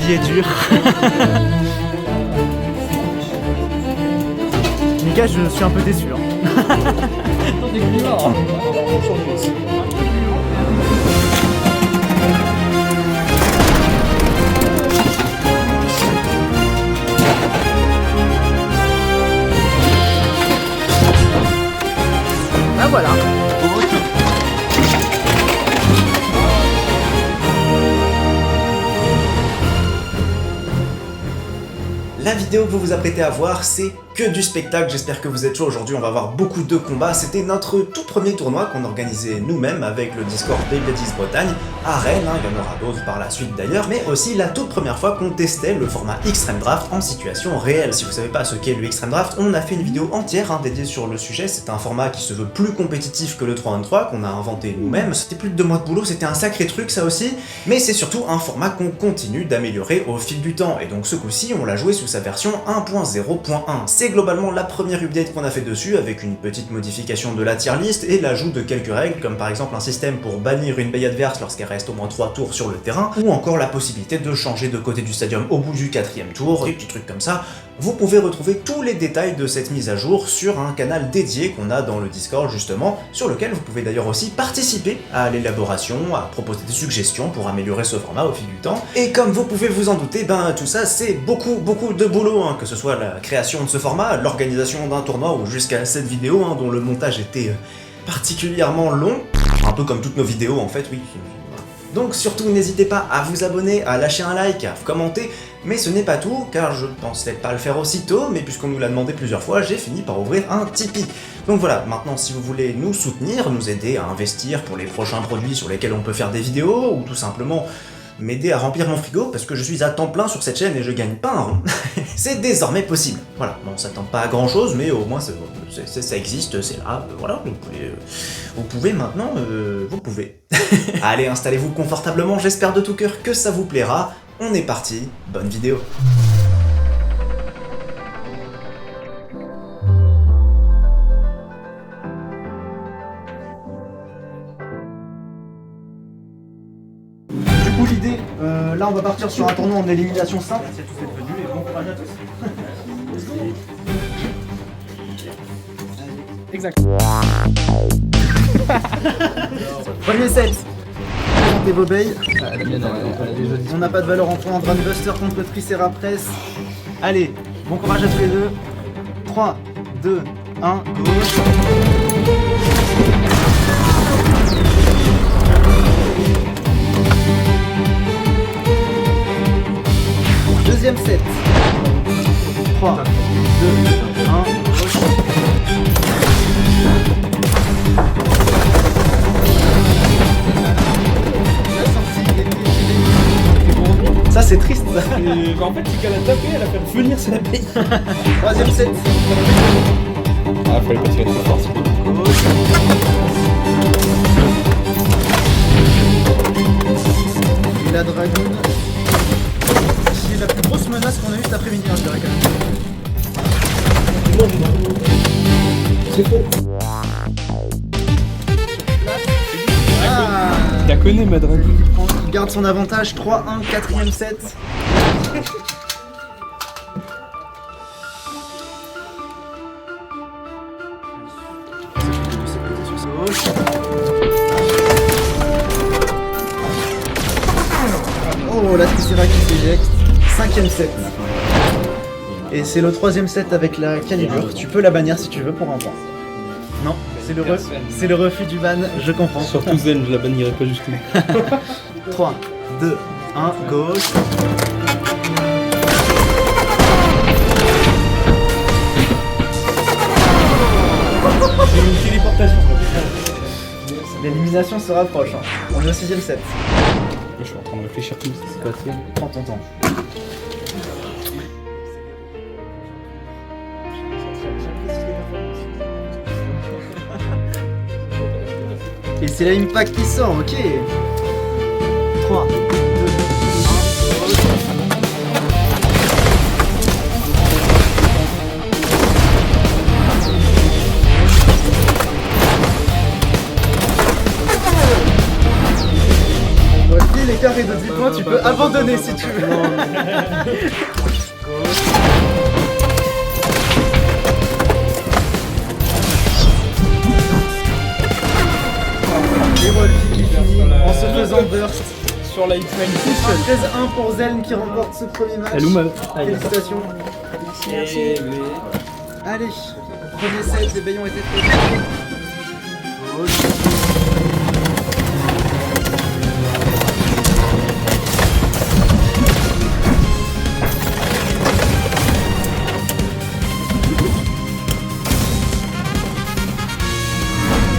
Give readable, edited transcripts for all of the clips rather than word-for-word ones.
vie est dure. Les gars, je suis un peu déçu. Ah voilà. La vidéo que vous vous apprêtez à voir, c'est que du spectacle, j'espère que vous êtes chaud. Aujourd'hui on va avoir beaucoup de combats, c'était notre tout premier tournoi qu'on organisait nous-mêmes avec le Discord Beybladies Bretagne à Rennes, il y en aura d'autres par la suite d'ailleurs, mais aussi la toute première fois qu'on testait le format Extreme Draft en situation réelle. Si vous savez pas ce qu'est le Extreme Draft, on a fait une vidéo entière dédiée sur le sujet, c'est un format qui se veut plus compétitif que le 3-1-3 qu'on a inventé nous-mêmes, c'était plus de 2 mois de boulot, c'était un sacré truc ça aussi, mais c'est surtout un format qu'on continue d'améliorer au fil du temps, et donc ce coup-ci on l'a joué sous sa version 1.0.1. C'est globalement la première update qu'on a fait dessus, avec une petite modification de la tier list et l'ajout de quelques règles, comme par exemple un système pour bannir une baie adverse lorsqu'elle reste au moins 3 tours sur le terrain, ou encore la possibilité de changer de côté du stadium au bout du 4ème tour, des petits trucs comme ça. Vous pouvez retrouver tous les détails de cette mise à jour sur un canal dédié qu'on a dans le Discord justement, sur lequel vous pouvez d'ailleurs aussi participer à l'élaboration, à proposer des suggestions pour améliorer ce format au fil du temps. Et comme vous pouvez vous en douter, tout ça c'est beaucoup de boulot, que ce soit la création de ce format, l'organisation d'un tournoi ou jusqu'à cette vidéo dont le montage était particulièrement long, un peu comme toutes nos vidéos en fait, oui. Donc surtout n'hésitez pas à vous abonner, à lâcher un like, à commenter, mais ce n'est pas tout, car je ne pensais pas le faire aussitôt, mais puisqu'on nous l'a demandé plusieurs fois, j'ai fini par ouvrir un Tipeee. Donc voilà, maintenant si vous voulez nous soutenir, nous aider à investir pour les prochains produits sur lesquels on peut faire des vidéos, ou tout simplement m'aider à remplir mon frigo, parce que je suis à temps plein sur cette chaîne et je gagne pas un rond, c'est désormais possible. Voilà, bon, ça tente pas à grand chose, mais au moins ça existe, c'est là, voilà, vous pouvez maintenant, vous pouvez. Allez, installez-vous confortablement, j'espère de tout cœur que ça vous plaira. On est parti, bonne vidéo. Du coup l'idée, là on va partir sur un tournoi en élimination simple. Merci à tous d'être venus et bon courage à tous. Exact. Premier set. Présentez vos bails. On n'a pas de valeur en points. Drumbuster contre le Triceratops. Allez, bon courage à tous les deux. 3, 2, 1, gauche. Deuxième set. 3, 2, 1, gauche. Ça c'est triste ça. En fait c'est qu'elle a tapé, elle a fait venir c'est la paye. Troisième set. Ah fallait pas tirer trop fort. Et la dragoune. C'est la plus grosse menace qu'on a eue cet après-midi, je dirais quand même. C'est faux. Ah, Il la connaît ma dragoune. il garde son avantage, 3-1, 4ème set. Oh, la Tricera qui s'éjecte. 5ème set. Et c'est le 3ème set avec la calibre. Tu peux la bannir si tu veux pour un point. Non, c'est le refus du ban, je comprends. Surtout Zen, je la bannirai pas jusqu'au bout. 3, 2, 1, gauche. J'ai une téléportation. L'élimination se rapproche. On est au 6ème set. Je suis en train de réfléchir tout. C'est quoi ça? Prends ton temps. Et c'est l'Impact qui sort, ok. 3, 2, 1, l'écart est de 10 points Franchement, tu peux abandonner si tu veux. Et Wolfie qui finit en se faisant burst. Sur la X-Men. 13-1 pour Zelm qui remporte ce premier match. Salut, Félicitations. Merci. Allez, premier set, les baillons étaient faits.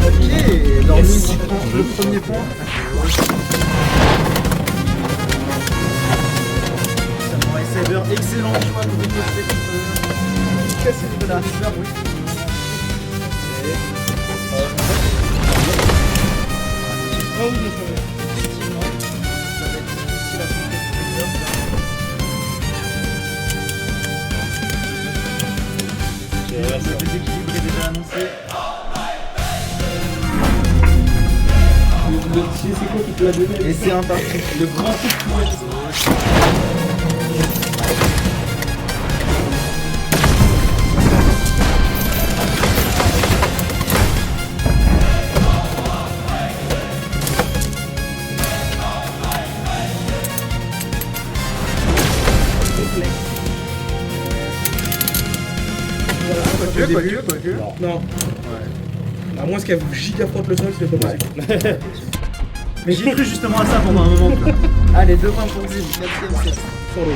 Ok, Dormin qui prend le premier point. Samurai Saber, excellent choix pour une poster. Casser le la Reaper, oui. Effectivement, ça va être difficile à contrer le déséquilibré déjà annoncé. C'est quoi qui te l'a donné? Et c'est un parti. Le grand coup de pouet. Quoique. Non. À moins qu'elle giga frotte le sol, c'était pas possible. Mais j'ai cru justement à ça pendant un moment. Quoi. Allez, 2 points pour Zim, 4ème set. Sur le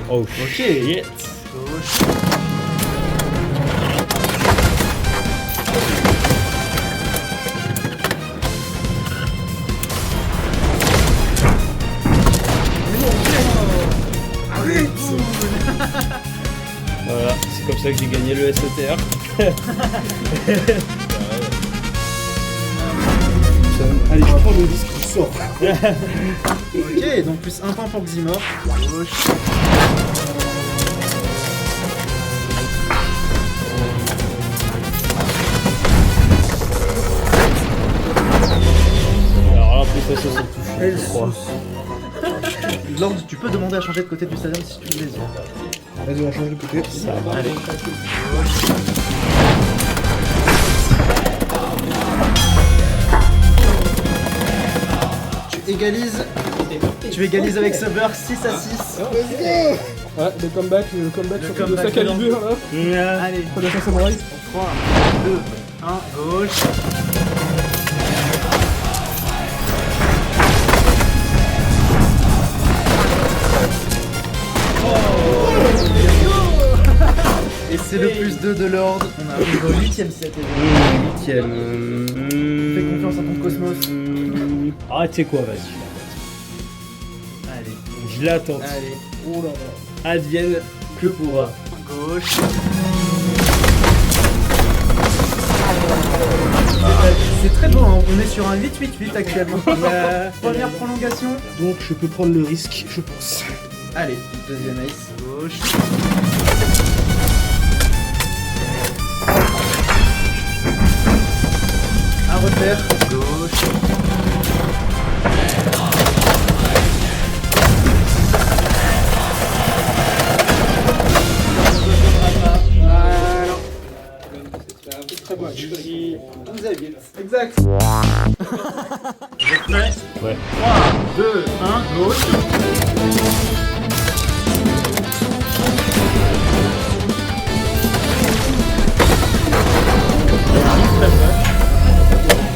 Oh Ok. shit. Voilà, c'est comme ça que j'ai gagné le SETR. Allez, je prends le disque, je sors. Ok, donc plus 1 point pour Ximor. Alors là, plus ça se touche, je crois. Lord, tu peux demander à changer de côté du stadium si tu le désires. Vas-y, on change de côté. Allez. Tu égalises avec Saber 6 à 6. Ouais, le comeback sur le comeback sac à Libur là. Allez, Prédation Samurai. 3, 2, 1, gauche. Et c'est le plus 2 de Lord. On arrive au 8ème set. Huitième. Fais confiance à ton Cosmos. Ah, tu sais quoi, vas-y. Allez, Je l'attends. allez. Oh là là. Advienne que pourra. Gauche. C'est très bon, hein. On est sur un 8-8-8 actuellement. Première prolongation. Donc je peux prendre le risque, je pense. Allez, deuxième ace. Gauche. Un repère. Gauche. Voilà. Très bon. Vous avez vite. Exact. Vous êtes prêts? Ouais. 3, 2, 1, gauche.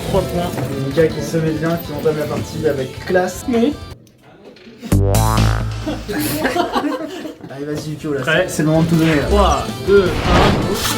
Trois points. Mika qui se met bien, qui entame la partie avec classe. Non. Allez, vas-y, Yukio, là. Prêt. C'est le moment de tout donner. Là. 3, 2, 1, gauche.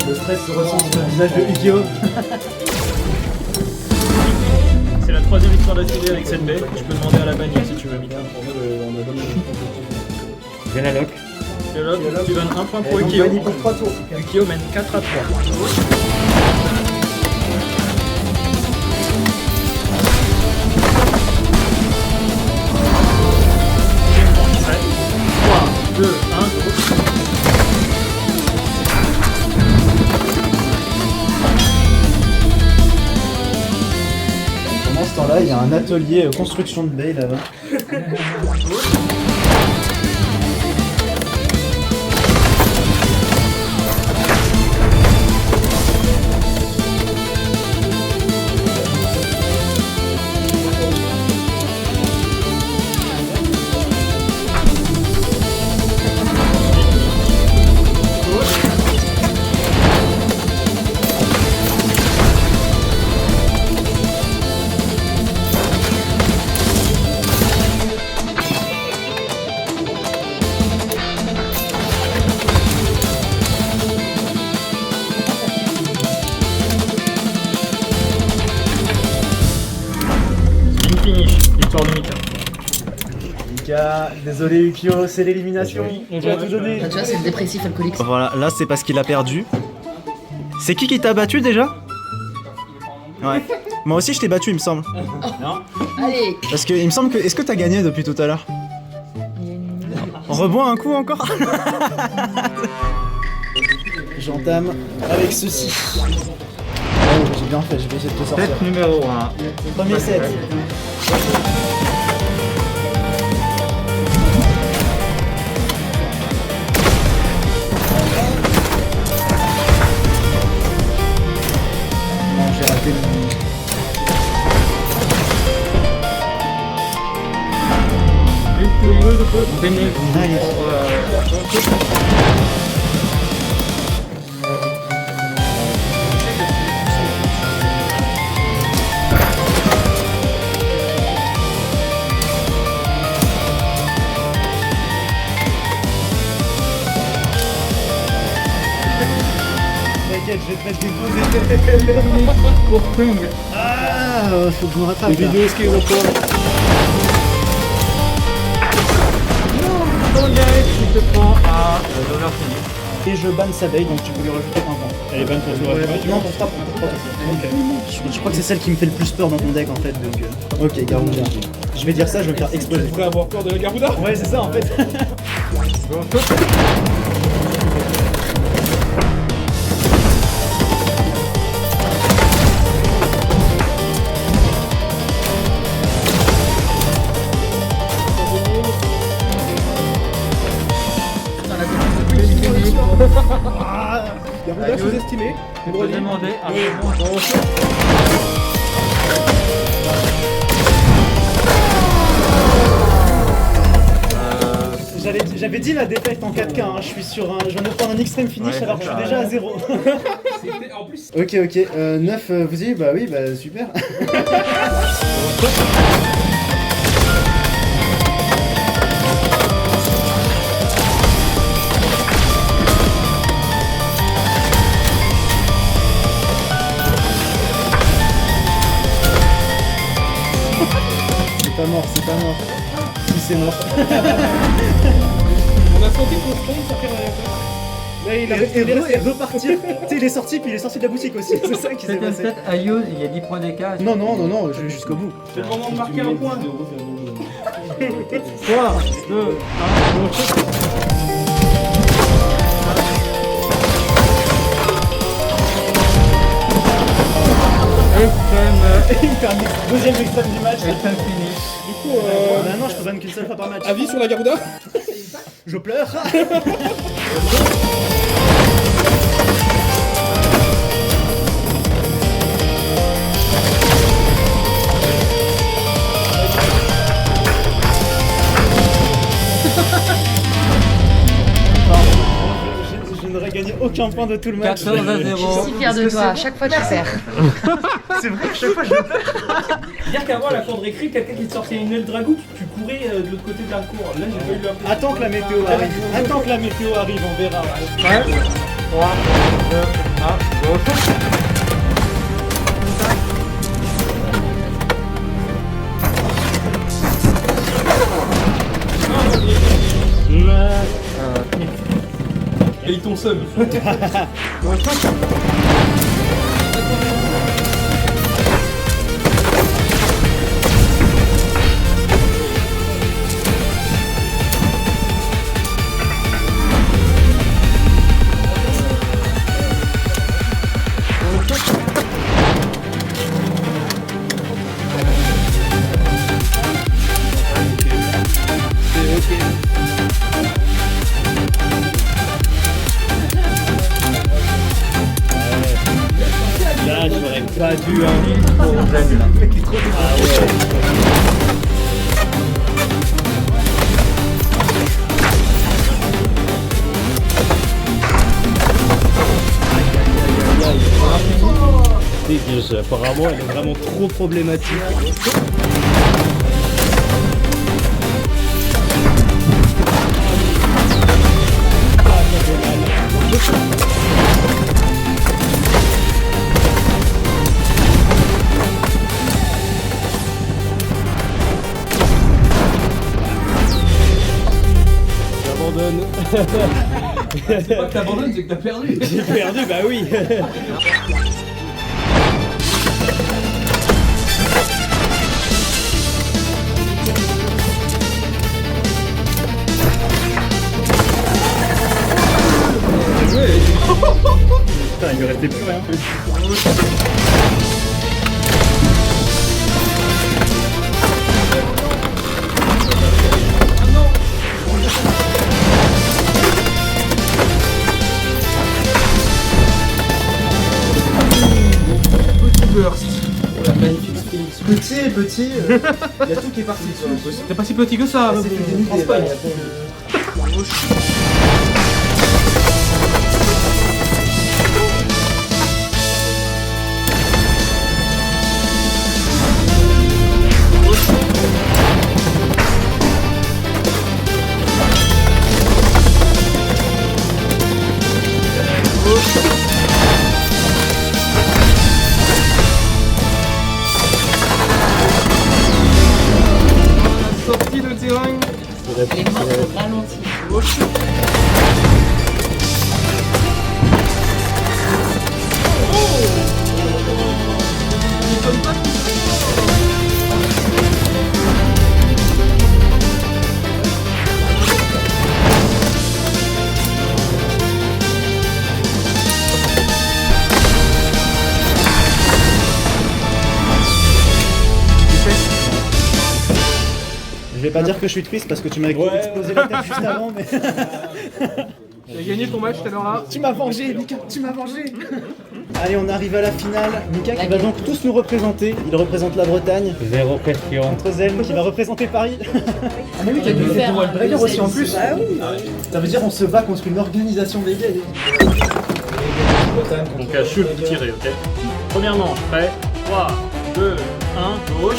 Le stress se ressent sur le visage de Yu-Gi-Oh! C'est la troisième victoire d'affilée avec cette baie. Je peux demander à la bagnole si tu veux, Mika. Je viens la lock. Et là, tu donnes un point pour Donc, Ukio. Bunny pour 3 tours. Ukio mène 4 à 3. Prêt. 3, 2, 1, Pendant ce temps-là, il y a un atelier construction de baies là-bas. finish. Victoire de Mika. Mika, désolé Ukio, c'est l'élimination. Tu as tout donné. Ah, tu vois, c'est le dépressif alcoolique. Voilà, là c'est parce qu'il a perdu. C'est qui t'a battu déjà? Ouais. Moi aussi je t'ai battu il me semble. Allez. Parce que il me semble que... Est-ce que t'as gagné depuis tout à l'heure? On reboit un coup encore? J'entame avec ceci. Oh, j'ai bien fait, je vais essayer de te sortir. Set numéro 1. Premier set. Non, j'ai raté le... Allez. T'inquiète, je vais te mettre des gros effets. Ah, faut que je me rattrape. Les vidéos, ce qu'ils ont pas. Ton gars, tu te prends à l'honneur fini. Et je banne sa veille, donc tu peux lui rajouter un point. Elle est bonne pour toi. Non, pour frappe, pour frappe. Je crois que c'est celle qui me fait le plus peur dans ton deck en fait, donc... Ok, Garuda. Je vais dire ça, je vais me faire exploser. Tu peux avoir peur de la Garuda? Ouais, c'est ça en fait. Garuda sous-estimé. On peut demander à J'avais dit la défaite en 4K, hein. Je suis sur un... Je viens de prendre un extreme finish Ouais, alors que je suis déjà à 0. C'était en plus. Ok, 9, vous y bah oui, bah super. C'est pas mort, c'est pas mort. Si c'est mort. On a senti qu'on se trompe, ça fait rien. Là, il a Et repartir. Tu sais, il est sorti, puis il est sorti de la boutique aussi. C'est ça qui s'est passé. à Yose, il y a 10 points d'écart. Non, je vais jusqu'au bout. C'est le moment de marquer un point. 3, 2, 1, Il me fait un deuxième extrême du match. extrême finish. Du coup, Maintenant, je peux banne qu'une seule fois par match. avis sur la Garuda? Je pleure. Je n'aurais gagné aucun point de tout le match. 14 à 0. Je suis fière de toi, à chaque fois tu perds. C'est vrai, chaque fois je perds. Dire qu'avant la cour de récré, quelqu'un qui te sortait une aile dragon, tu courais de l'autre côté de la cour. Là, j'ai pas eu l'impression. Attends que la météo arrive. On verra. 5, 3, 2, 1. Et ils t'ont seum. Là, j'aurais pas dû Ah ouais. Apparemment, elle est vraiment trop problématique. J'abandonne. C'est pas que t'abandonnes, c'est que t'as perdu. J'ai perdu, bah oui. Putain, il lui restait plus rien. Petit, il y a tout qui est parti dessus. C'était pas si petit que ça. C'est une unité, là. Sorti de terrain. Les mains sont ralenties. Je vais pas dire que je suis triste parce que tu m'as explosé la tête juste avant, mais... T'as gagné ton match tout à l'heure là. Tu m'as vengé, Mika, tu m'as vengé. Allez, on arrive à la finale. Mika qui va donc tous nous représenter. Il représente la Bretagne. Zéro question. Contre Zen qui va représenter Paris. Ah mais oui, t'as dû faire faire un Dragueur aussi en plus. Ça veut dire on se bat contre une organisation des gays. Donc à shoot, tirer, ok. Premièrement, prêt. 3, 2, 1, gauche.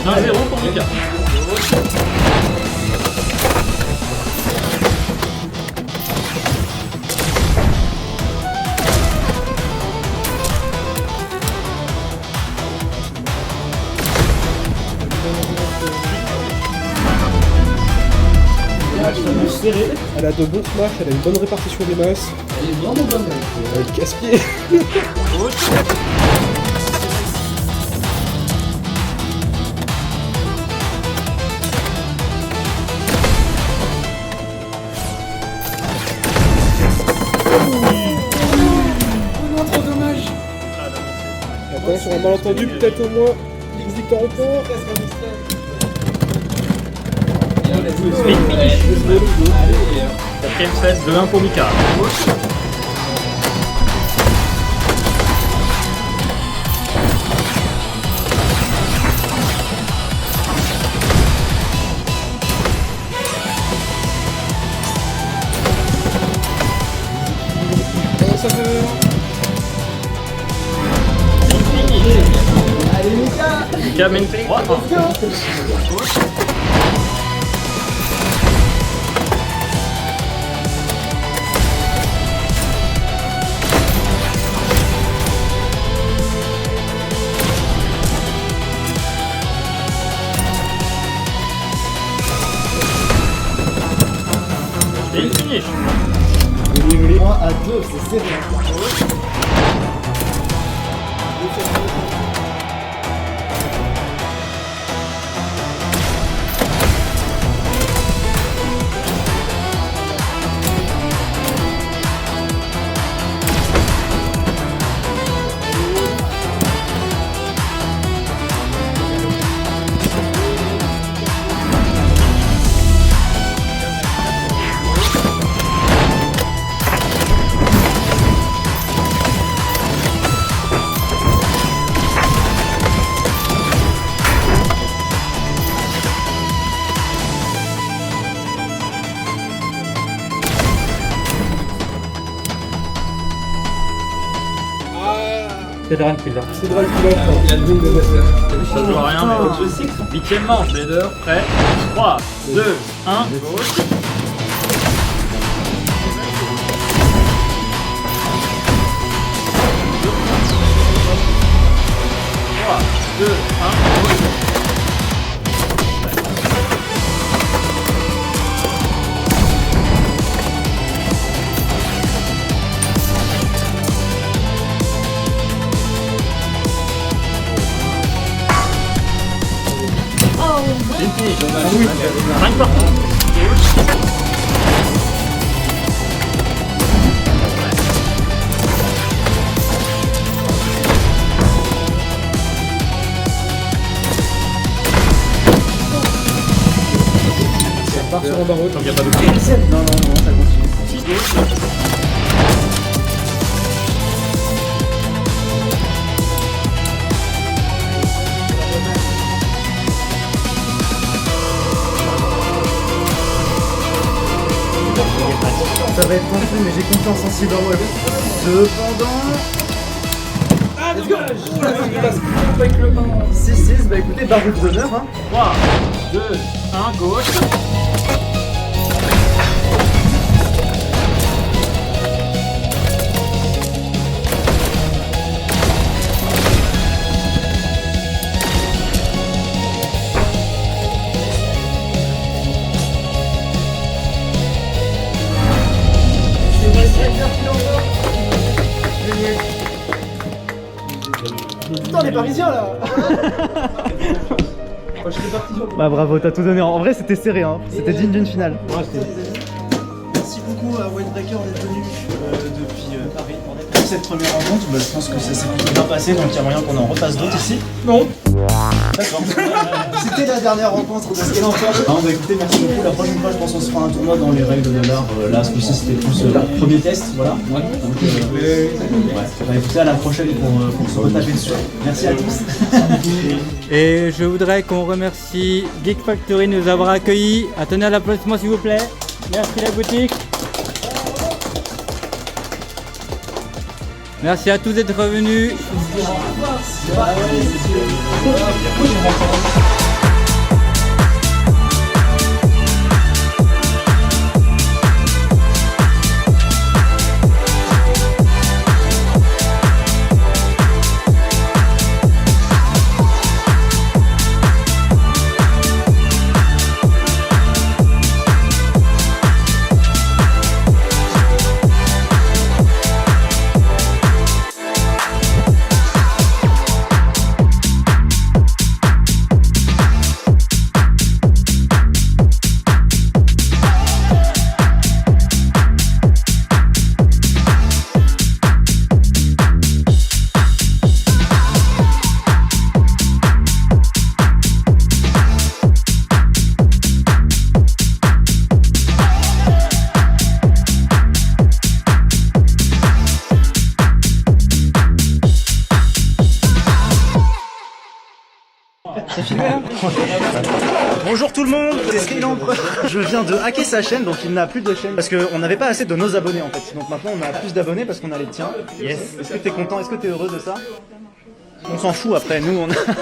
Un 0 pour Mika. Elle a de bons smash, elle a une bonne répartition des masses. Elle est vraiment bonne. Elle a le casse-pied. Attends, sur un malentendu, peut-être au moins X victoire au point. Speed finish. Quatrième set, 2-1 pour Mika. ça fait... Allez, Mika. Mika mène 3. Et une finish. 3 à 2, c'est serré. C'est Dran qui l'a. C'est drôle qu'il a. Il y a le boom de Master. Ça ne joue à rien, mais je sais que 8ème manche, leader, prêt. 3, 2, 1, gauche. 3, 2, 1, gauche. C'est une finish. 5 partout. Ça part sur un barreau. Donc il n'y a pas de Non, ça continue. 6 gauche. Ça va être tendu, mais j'ai confiance en Silverwolf. Cependant. Ah, dommage. Ouh, là, il passe avec le 1. 6-6, bah écoutez, Baruch d'honneur, hein. 3, 2, 1, gauche. Putain, on est parisiens là. Moi, je suis parti sur... Bah bravo, t'as tout donné. En vrai, c'était serré, hein. C'était digne d'une finale. Merci beaucoup à Whitebreaker d'être venu depuis Paris pour cette première rencontre. Bah, je pense que ça s'est plutôt bien passé, donc il y a moyen qu'on en refasse d'autres ici. Non. D'accord. C'était la dernière rencontre de ce qu'elle en fait. Non, bah écoutez, merci beaucoup. La prochaine fois, je pense qu'on se fera un tournoi dans les règles de l'art. Là, ce coup-ci, c'était plus le premier test, voilà. Donc, ouais. Bah écoutez, à la prochaine pour se retaper dessus. Merci à tous. Et je voudrais qu'on remercie Geek Factory de nous avoir accueillis. Attendez à l'applaudissement s'il vous plaît. Merci la boutique. Merci à tous d'être revenus. C'est filmé là. Bonjour tout le monde, c'est Skylamp. Je viens de hacker sa chaîne, donc il n'a plus de chaîne. Parce qu'on n'avait pas assez de nos abonnés en fait. Donc maintenant on a plus d'abonnés parce qu'on a les tiens. Yes. Est-ce que t'es content? Est-ce que t'es heureux de ça? On s'en fout après, nous on a...